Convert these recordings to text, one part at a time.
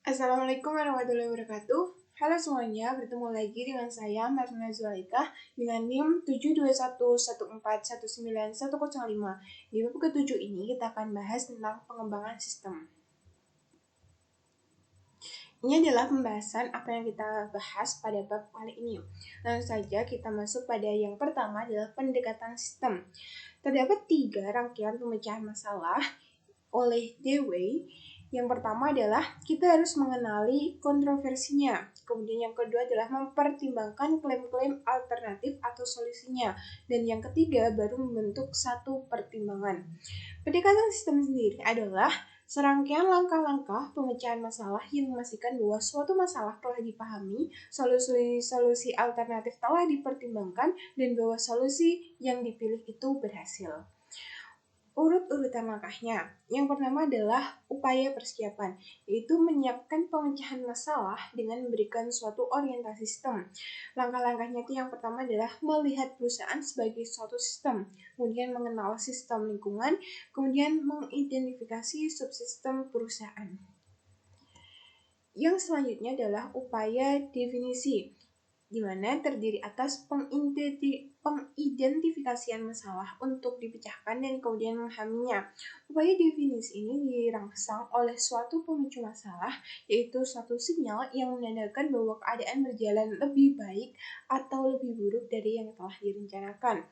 Assalamualaikum warahmatullahi wabarakatuh. Halo semuanya, bertemu lagi dengan saya Marina Zulaika dengan NIM 72114191005. Di bab ke-7 ini kita akan bahas tentang pengembangan sistem. Ini adalah pembahasan apa yang kita bahas pada bab kali ini. Langsung saja kita masuk pada yang pertama adalah pendekatan sistem. Terdapat 3 rangkaian pemecahan masalah oleh Dewey. Yang pertama adalah kita harus mengenali kontroversinya. Kemudian yang kedua adalah mempertimbangkan klaim-klaim alternatif atau solusinya. Dan yang ketiga baru membentuk satu pertimbangan. Pendekatan sistem sendiri adalah serangkaian langkah-langkah pemecahan masalah yang memastikan bahwa suatu masalah telah dipahami, solusi alternatif telah dipertimbangkan, dan bahwa solusi yang dipilih itu berhasil. Urut-urutan langkahnya. Yang pertama adalah upaya persiapan, yaitu menyiapkan pemecahan masalah dengan memberikan suatu orientasi sistem. Langkah-langkahnya itu yang pertama adalah melihat perusahaan sebagai suatu sistem, kemudian mengenal sistem lingkungan, kemudian mengidentifikasi subsistem perusahaan. Yang selanjutnya adalah upaya definisi, di mana terdiri atas pengidentifikasian masalah untuk dipecahkan dan kemudian memahaminya. Upaya definisi ini dirangsang oleh suatu pemicu masalah, yaitu suatu sinyal yang menandakan bahwa keadaan berjalan lebih baik atau lebih buruk dari yang telah direncanakan.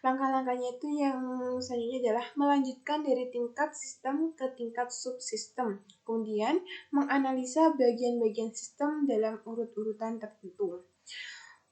Langkah-langkahnya itu yang selanjutnya adalah melanjutkan dari tingkat sistem ke tingkat subsistem, kemudian menganalisa bagian-bagian sistem dalam urut-urutan tertentu.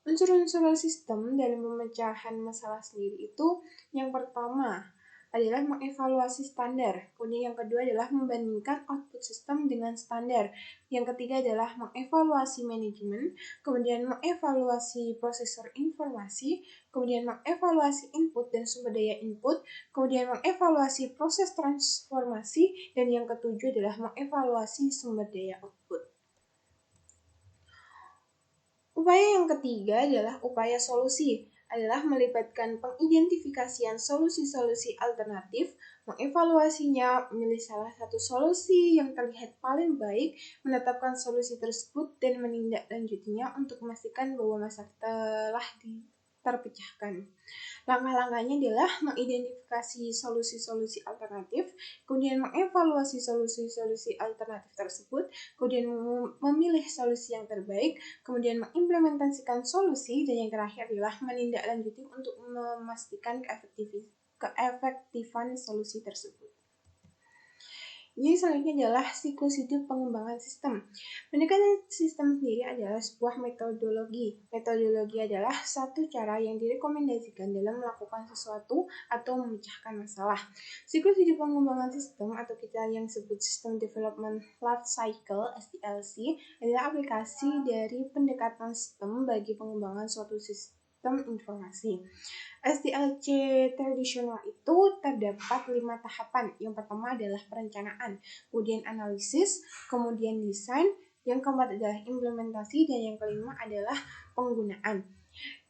Unsur-unsur sistem dalam pemecahan masalah sendiri itu yang pertama adalah mengevaluasi standar, kemudian yang kedua adalah membandingkan output sistem dengan standar, yang ketiga adalah mengevaluasi manajemen, kemudian mengevaluasi prosesor informasi, kemudian mengevaluasi input dan sumber daya input, kemudian mengevaluasi proses transformasi, dan yang ketujuh adalah mengevaluasi sumber daya output. Upaya yang ketiga adalah upaya solusi, adalah melibatkan pengidentifikasian solusi-solusi alternatif, mengevaluasinya, memilih salah satu solusi yang terlihat paling baik, menetapkan solusi tersebut, dan menindaklanjutinya untuk memastikan bahwa masalah telah terpecahkan. Langkah-langkahnya adalah mengidentifikasi solusi-solusi alternatif, kemudian mengevaluasi solusi-solusi alternatif tersebut, kemudian memilih solusi yang terbaik, kemudian mengimplementasikan solusi, dan yang terakhir adalah menindaklanjuti untuk memastikan keefektifan solusi tersebut. Ini selanjutnya adalah siklus hidup pengembangan sistem. Pendekatan sistem sendiri adalah sebuah metodologi. Metodologi adalah satu cara yang direkomendasikan dalam melakukan sesuatu atau memecahkan masalah. Siklus hidup pengembangan sistem atau kita yang sebut System Development Life Cycle (SDLC) adalah aplikasi dari pendekatan sistem bagi pengembangan suatu sistem informasi. SDLC tradisional itu terdapat 5 tahapan. Yang pertama adalah perencanaan, kemudian analisis, kemudian desain, yang keempat adalah implementasi, dan yang kelima adalah penggunaan.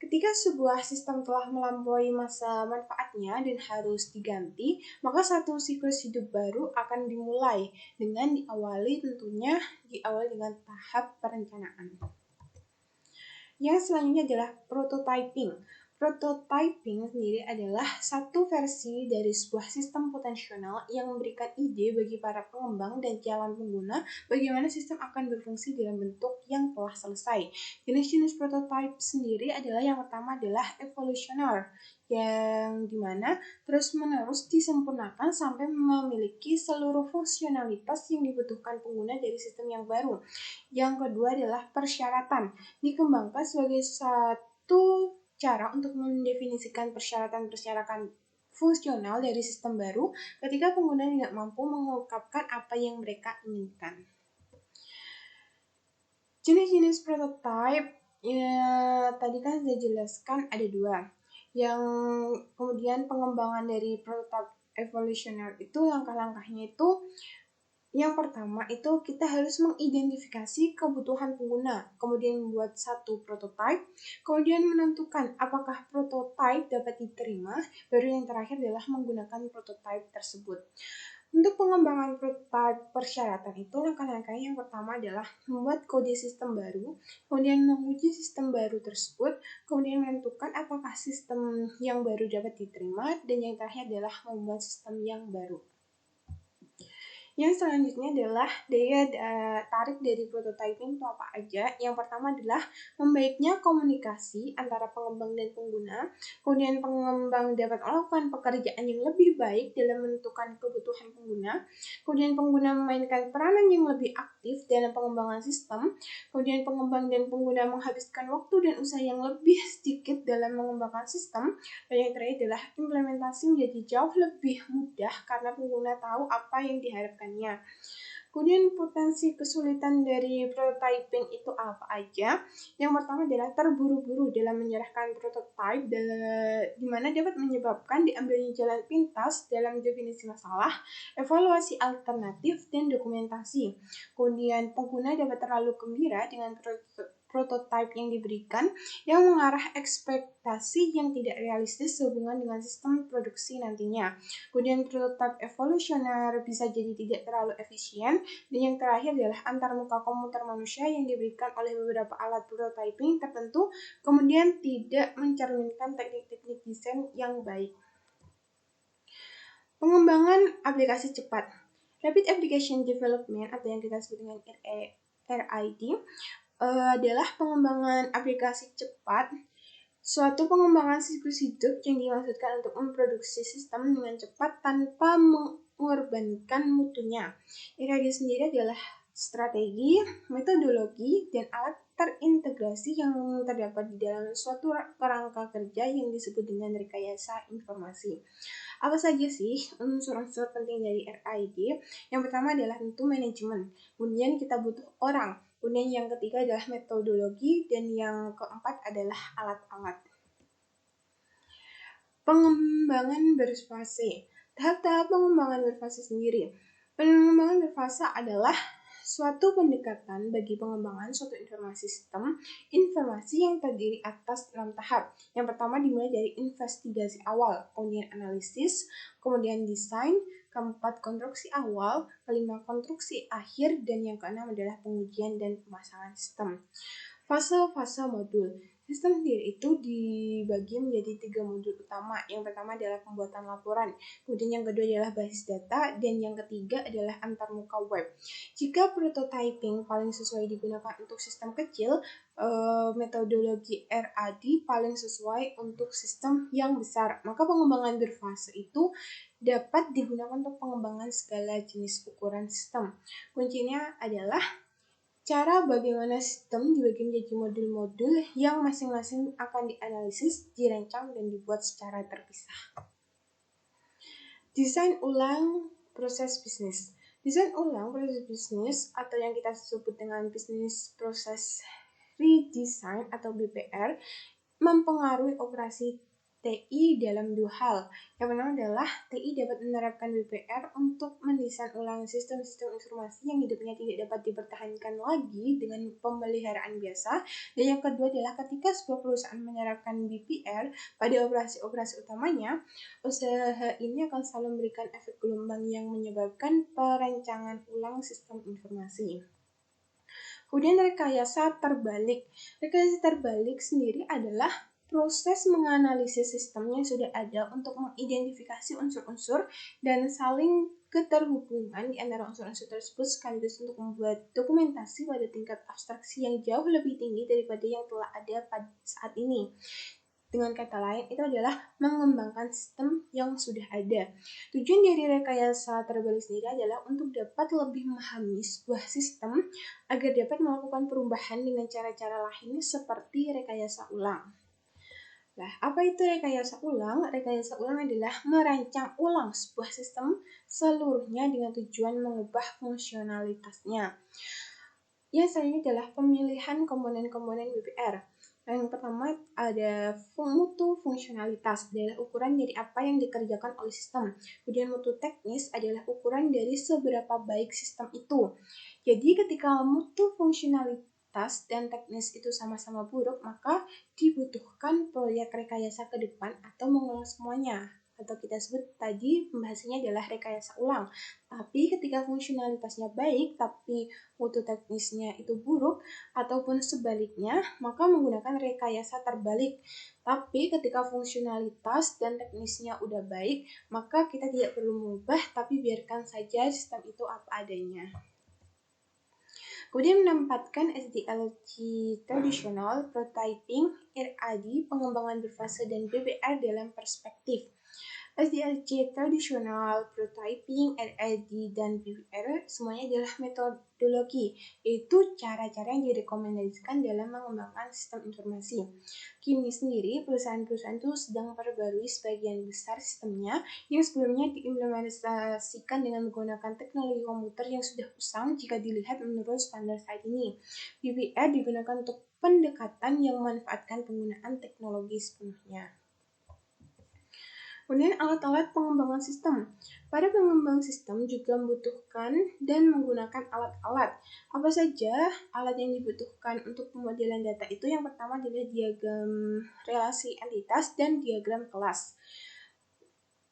Ketika sebuah sistem telah melampaui masa manfaatnya dan harus diganti, maka satu siklus hidup baru akan dimulai dengan diawali dengan tahap perencanaan. Yang selanjutnya adalah prototyping. Prototyping sendiri adalah satu versi dari sebuah sistem potensial yang memberikan ide bagi para pengembang dan calon pengguna bagaimana sistem akan berfungsi dalam bentuk yang telah selesai. Jenis-jenis prototype sendiri adalah yang pertama adalah evolusioner, yang dimana terus-menerus disempurnakan sampai memiliki seluruh fungsionalitas yang dibutuhkan pengguna dari sistem yang baru. Yang kedua adalah persyaratan, dikembangkan sebagai satu cara untuk mendefinisikan persyaratan-persyaratan fungsional dari sistem baru ketika pengguna tidak mampu mengungkapkan apa yang mereka inginkan. Jenis-jenis prototype tadi kan saya jelaskan ada 2. Yang kemudian pengembangan dari prototype evolusioner itu langkah-langkahnya itu yang pertama itu kita harus mengidentifikasi kebutuhan pengguna, kemudian membuat satu prototype, kemudian menentukan apakah prototype dapat diterima, baru yang terakhir adalah menggunakan prototype tersebut. Untuk pengembangan prototipe persyaratan itu, langkah-langkah yang pertama adalah membuat kode sistem baru, kemudian menguji sistem baru tersebut, kemudian menentukan apakah sistem yang baru dapat diterima, dan yang terakhir adalah membuat sistem yang baru. Yang selanjutnya adalah daya tarik dari prototyping itu apa aja. Yang pertama adalah membaiknya komunikasi antara pengembang dan pengguna. Kemudian pengembang dapat melakukan pekerjaan yang lebih baik dalam menentukan kebutuhan pengguna. Kemudian pengguna memainkan peranan yang lebih aktif dalam pengembangan sistem. Kemudian pengembang dan pengguna menghabiskan waktu dan usaha yang lebih sedikit dalam mengembangkan sistem. Dan yang terakhir adalah implementasi menjadi jauh lebih mudah karena pengguna tahu apa yang diharapkan. Kemudian potensi kesulitan dari prototyping itu apa aja? Yang pertama adalah terburu-buru dalam menyerahkan prototype, di mana dapat menyebabkan diambilnya jalan pintas dalam definisi masalah, evaluasi alternatif, dan dokumentasi. Kemudian pengguna dapat terlalu gembira dengan prototype yang diberikan yang mengarah ekspektasi yang tidak realistis sehubungan dengan sistem produksi nantinya. Kemudian prototype evolusioner bisa jadi tidak terlalu efisien, dan yang terakhir adalah antarmuka komputer manusia yang diberikan oleh beberapa alat prototyping tertentu kemudian tidak mencerminkan teknik-teknik desain yang baik. Pengembangan aplikasi cepat. Rapid Application Development atau yang kita sebut dengan RID adalah pengembangan aplikasi cepat, suatu pengembangan siklus hidup yang dimaksudkan untuk memproduksi sistem dengan cepat tanpa mengorbankan mutunya. RID sendiri adalah strategi, metodologi, dan alat terintegrasi yang terdapat di dalam suatu kerangka kerja yang disebut dengan rekayasa informasi. Apa saja sih unsur-unsur penting dari RID? Yang pertama adalah tentu manajemen, kemudian kita butuh orang, kemudian yang ketiga adalah metodologi, dan yang keempat adalah alat-alat. Pengembangan berfase. Tahap-tahap pengembangan berfase sendiri. Pengembangan berfase adalah suatu pendekatan bagi pengembangan suatu informasi sistem informasi yang terdiri atas 6 tahap. Yang pertama dimulai dari investigasi awal, kemudian analisis, kemudian desain, keempat konstruksi awal, kelima konstruksi akhir, dan yang keenam adalah pengujian dan pemasangan sistem. Fase-fase modul. Sistem sendiri itu dibagi menjadi 3 modul utama. Yang pertama adalah pembuatan laporan, kemudian yang kedua adalah basis data, dan yang ketiga adalah antarmuka web. Jika prototyping paling sesuai digunakan untuk sistem kecil, metodologi RAD paling sesuai untuk sistem yang besar. Maka pengembangan berfase itu dapat digunakan untuk pengembangan segala jenis ukuran sistem. Kuncinya adalah cara bagaimana sistem dibagi menjadi modul-modul yang masing-masing akan dianalisis, dirancang, dan dibuat secara terpisah. Desain ulang proses bisnis. Desain ulang proses bisnis atau yang kita sebut dengan business process redesign atau BPR mempengaruhi operasi TI dalam 2 hal. Yang pertama adalah TI dapat menerapkan BPR untuk mendesain ulang sistem-sistem informasi yang hidupnya tidak dapat dipertahankan lagi dengan pemeliharaan biasa. Dan yang kedua adalah ketika sebuah perusahaan menerapkan BPR pada operasi-operasi utamanya, usaha ini akan selalu memberikan efek gelombang yang menyebabkan perancangan ulang sistem informasi. Kemudian rekayasa terbalik. Rekayasa terbalik sendiri adalah proses menganalisis sistem yang sudah ada untuk mengidentifikasi unsur-unsur dan saling keterhubungan di antara unsur-unsur tersebut sekaligus untuk membuat dokumentasi pada tingkat abstraksi yang jauh lebih tinggi daripada yang telah ada pada saat ini. Dengan kata lain, itu adalah mengembangkan sistem yang sudah ada. Tujuan dari rekayasa terbalik sendiri adalah untuk dapat lebih memahami sebuah sistem agar dapat melakukan perubahan dengan cara-cara lain seperti rekayasa ulang. Nah, apa itu rekayasa ulang? Rekayasa ulang adalah merancang ulang sebuah sistem seluruhnya dengan tujuan mengubah fungsionalitasnya. Yang selanjutnya adalah pemilihan komponen-komponen BPR. Yang pertama ada mutu fungsionalitas, adalah ukuran dari apa yang dikerjakan oleh sistem. Kemudian mutu teknis adalah ukuran dari seberapa baik sistem itu. Jadi ketika mutu fungsionalitas dan teknis itu sama-sama buruk, maka dibutuhkan proyek rekayasa ke depan atau mengulang semuanya. atau kita sebut tadi pembahasannya adalah rekayasa ulang. Tapi ketika fungsionalitasnya baik tapi mutu teknisnya itu buruk ataupun sebaliknya, maka menggunakan rekayasa terbalik. Tapi ketika fungsionalitas dan teknisnya udah baik, maka kita tidak perlu mengubah tapi biarkan saja sistem itu apa adanya. Kemudian menempatkan SDLC tradisional, prototyping, RAD, pengembangan berfase, dan BBR dalam perspektif. SDLC tradisional, prototyping, RAD, dan BBR semuanya adalah metodologi, yaitu cara-cara yang direkomendasikan dalam mengembangkan sistem informasi. Kini sendiri, perusahaan-perusahaan itu sedang memperbarui sebagian besar sistemnya yang sebelumnya diimplementasikan dengan menggunakan teknologi komputer yang sudah usang jika dilihat menurut standar saat ini. BBR digunakan untuk pendekatan yang memanfaatkan penggunaan teknologi sepenuhnya. Kemudian alat-alat pengembangan sistem. Para pengembang sistem juga membutuhkan dan menggunakan alat-alat. Apa saja alat yang dibutuhkan untuk pemodelan data itu? Yang pertama adalah diagram relasi entitas dan diagram kelas.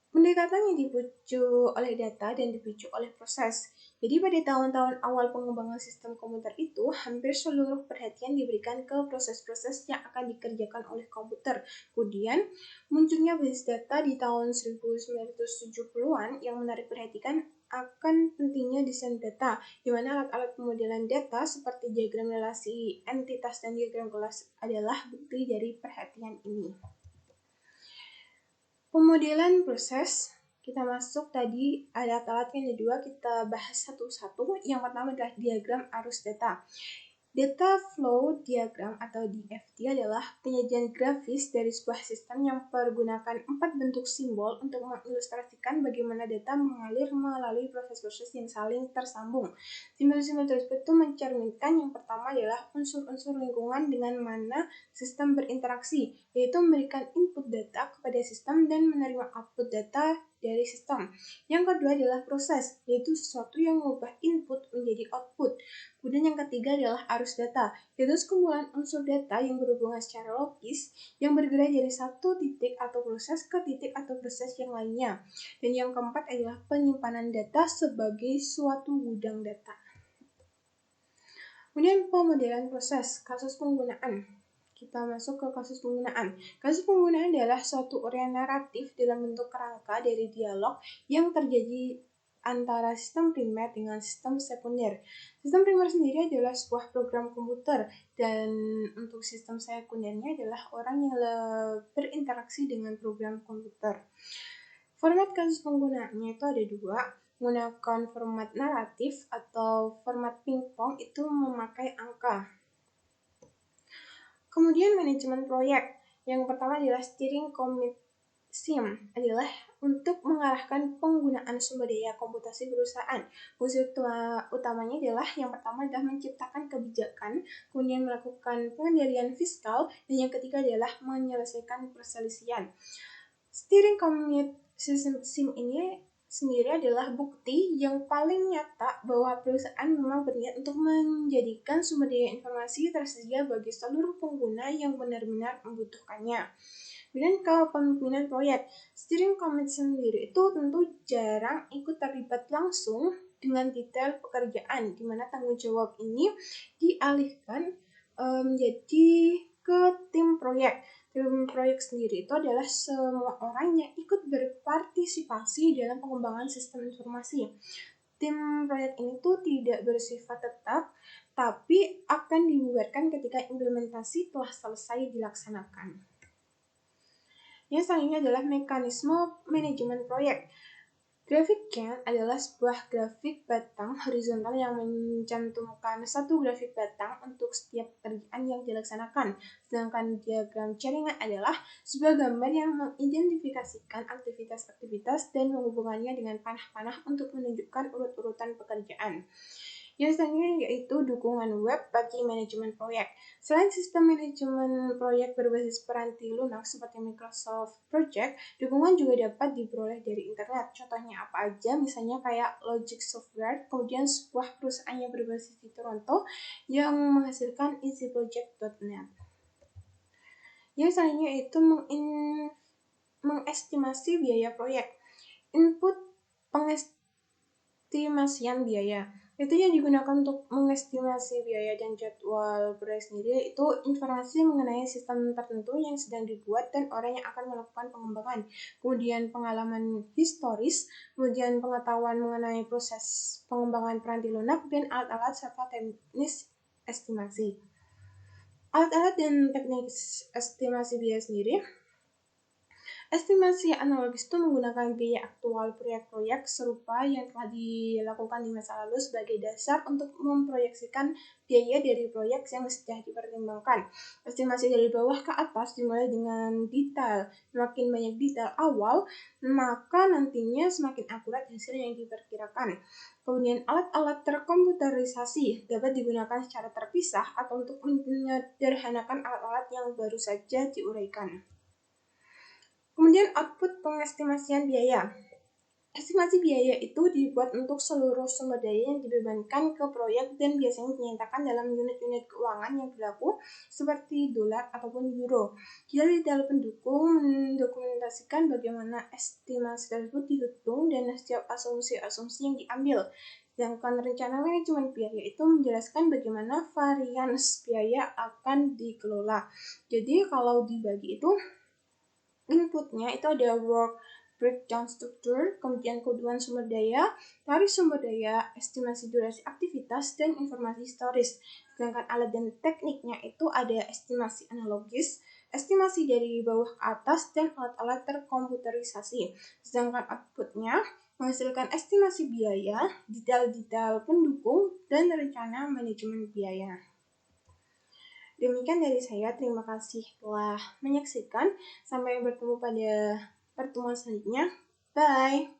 Pendekatan yang dipicu oleh data dan dipicu oleh proses. Jadi pada tahun-tahun awal pengembangan sistem komputer itu, hampir seluruh perhatian diberikan ke proses-proses yang akan dikerjakan oleh komputer. Kemudian, munculnya basis data di tahun 1970-an yang menarik perhatian akan pentingnya desain data, di mana alat-alat pemodelan data seperti diagram relasi entitas dan diagram kelas adalah bukti dari perhatian ini. Pemodelan proses, kita masuk tadi ada alat yang kedua, kita bahas satu-satu. Yang pertama adalah diagram arus data. Data flow diagram atau DFD adalah penyajian grafis dari sebuah sistem yang pergunakan 4 bentuk simbol untuk mengilustrasikan bagaimana data mengalir melalui proses-proses yang saling tersambung. Simbol-simbol tersebut itu mencerminkan yang pertama adalah unsur-unsur lingkungan dengan mana sistem berinteraksi, yaitu memberikan input data kepada sistem dan menerima output data dari sistem. Yang kedua adalah proses, yaitu sesuatu yang mengubah input menjadi output. Kemudian yang ketiga adalah arus data, yaitu sekumpulan unsur data yang berhubungan secara logis yang bergerak dari satu titik atau proses ke titik atau proses yang lainnya. Dan yang keempat adalah penyimpanan data sebagai suatu gudang data. Kemudian pemodelan proses, kasus penggunaan. Kita masuk ke kasus penggunaan. Kasus penggunaan adalah suatu uraian naratif dalam bentuk kerangka dari dialog yang terjadi antara sistem primer dengan sistem sekunder. Sistem primer sendiri adalah sebuah program komputer, dan untuk sistem sekundernya adalah orang yang berinteraksi dengan program komputer. Format kasus penggunaannya itu ada dua, menggunakan format naratif atau format pingpong itu memakai angka. Kemudian manajemen proyek. Yang pertama adalah steering committee SIM adalah untuk mengarahkan penggunaan sumber daya komputasi perusahaan. Fungsi utamanya adalah yang pertama adalah menciptakan kebijakan, kemudian melakukan pengendalian fiskal, dan yang ketiga adalah menyelesaikan perselisihan. Steering committee SIM ini sendiri adalah bukti yang paling nyata bahwa perusahaan memang berniat untuk menjadikan sumber daya informasi tersedia bagi seluruh pengguna yang benar-benar membutuhkannya. Kemudian kepemimpinan proyek, steering committee sendiri itu tentu jarang ikut terlibat langsung dengan detail pekerjaan, di mana tanggung jawab ini dialihkan menjadi ke tim proyek. Tim proyek sendiri itu adalah semua orang yang ikut berpartisipasi dalam pengembangan sistem informasi. Tim proyek ini tuh tidak bersifat tetap, tapi akan dibubarkan ketika implementasi telah selesai dilaksanakan. Yang selanjutnya adalah mekanisme manajemen proyek. Grafik Gantt adalah sebuah grafik batang horizontal yang mencantumkan satu grafik batang untuk setiap pekerjaan yang dilaksanakan. Sedangkan diagram jaringan adalah sebuah gambar yang mengidentifikasikan aktivitas-aktivitas dan menghubungkannya dengan panah-panah untuk menunjukkan urut-urutan pekerjaan. Yang selanjutnya yaitu dukungan web bagi manajemen proyek. Selain sistem manajemen proyek berbasis peranti lunak seperti Microsoft Project, dukungan juga dapat diperoleh dari internet. Contohnya apa aja? Misalnya kayak Logic Software, kemudian sebuah perusahaan yang berbasis di Toronto yang menghasilkan easyproject.net. Yang selanjutnya yaitu menginfrastrukturkan sistem. Sistem komputer adalah suatu struktur yang dibangun oleh mengestimasi biaya proyek. Input pengestimasian biaya. Itu yang digunakan untuk mengestimasi biaya dan jadwal proyek sendiri itu informasi mengenai sistem tertentu yang sedang dibuat dan orang yang akan melakukan pengembangan. Kemudian pengalaman historis, kemudian pengetahuan mengenai proses pengembangan piranti lunak dan alat-alat serta teknis estimasi. Alat-alat dan teknik estimasi biaya sendiri. Estimasi analogis itu menggunakan biaya aktual proyek-proyek serupa yang telah dilakukan di masa lalu sebagai dasar untuk memproyeksikan biaya dari proyek yang sudah dipertimbangkan. Estimasi dari bawah ke atas dimulai dengan detail. Semakin banyak detail awal, maka nantinya semakin akurat hasil yang diperkirakan. Kemudian alat-alat terkomputerisasi dapat digunakan secara terpisah atau untuk menyederhanakan alat-alat yang baru saja diuraikan. Kemudian output pengestimasian biaya. Estimasi biaya itu dibuat untuk seluruh sumber daya yang dibebankan ke proyek dan biasanya dinyatakan dalam unit-unit keuangan yang berlaku seperti dolar ataupun euro. Detail pendukung mendokumentasikan bagaimana estimasi tersebut dihitung dan setiap asumsi-asumsi yang diambil. Sedangkan rencana manajemen biaya itu menjelaskan bagaimana varians biaya akan dikelola. Jadi kalau dibagi itu inputnya itu ada work breakdown struktur, kemudian kebutuhan sumber daya, tarif sumber daya, estimasi durasi aktivitas, dan informasi historis. Sedangkan alat dan tekniknya itu ada estimasi analogis, estimasi dari bawah ke atas, dan alat-alat terkomputerisasi. Sedangkan outputnya menghasilkan estimasi biaya, detail-detail pendukung, dan rencana manajemen biaya. Demikian dari saya, terima kasih telah menyaksikan. Sampai bertemu pada pertemuan selanjutnya. Bye!